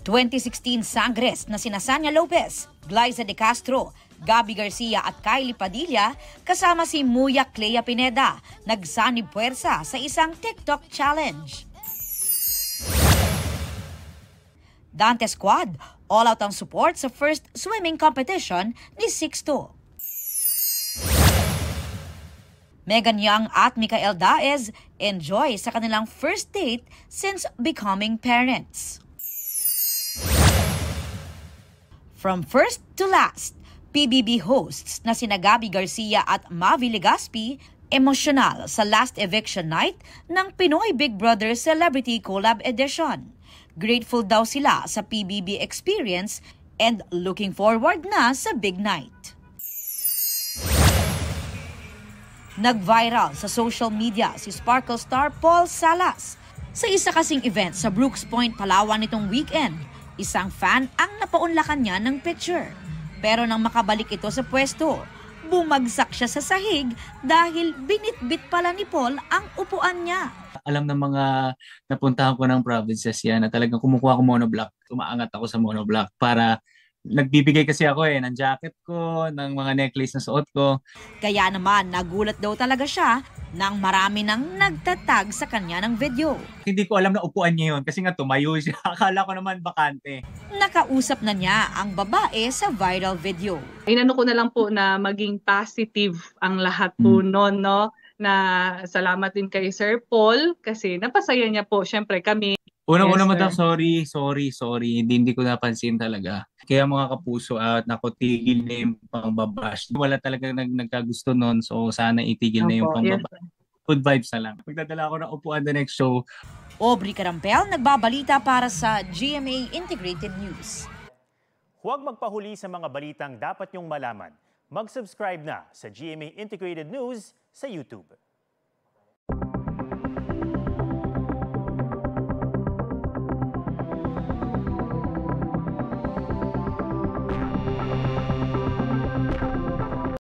2016 Sangres na sina Sanya Lopez, Glyza De Castro, Gabby Garcia at Kylie Padilla kasama si Muya Clea Pineda nagsanib puwersa sa isang TikTok challenge. Dante Squad, all out ang support sa first swimming competition ni Sixto. Megan Young at Micael Daez enjoy sa kanilang first date since becoming parents. From first to last, PBB hosts na sina Gabby Garcia at Mavi Legaspi emosyonal sa last eviction night ng Pinoy Big Brother Celebrity Collab Edition. Grateful daw sila sa PBB experience and looking forward na sa big night. Nag-viral sa social media si Sparkle star Paul Salas sa isa kasing event sa Brooks Point, Palawan nitong weekend. Isang fan ang napaunlakan niya ng picture. Pero nang makabalik ito sa pwesto, bumagsak siya sa sahig dahil binitbit pala ni Paul ang upuan niya. Alam ng mga napuntahan ko ng provinces yan na talagang kumukuha ko monoblock. Umaangat ako sa monoblock para nagbibigay kasi ako ng jacket ko, ng mga necklace na suot ko. Kaya naman nagulat daw talaga siya nang marami nang nagtatag sa kanya ng video. Hindi ko alam na upuan niya yun kasi nga tumayo siya. Akala ko naman bakante. Nakausap na niya ang babae sa viral video. Inano ko na lang po na maging positive ang lahat po noon, no? Na salamat din kay Sir Paul kasi napasaya niya po syempre kami. Unang-una madam, sorry. Hindi ko napansin talaga. Kaya mga kapuso at nakotigil na yung pangbabash. Wala talaga nagkagusto nun, so sana itigil na yung pangbabash. Good vibes na lang. Magdadala ako ng upuan the next show. Aubrey Carampel, nagbabalita para sa GMA Integrated News. Huwag magpahuli sa mga balitang dapat niyong malaman. Mag-subscribe na sa GMA Integrated News sa YouTube.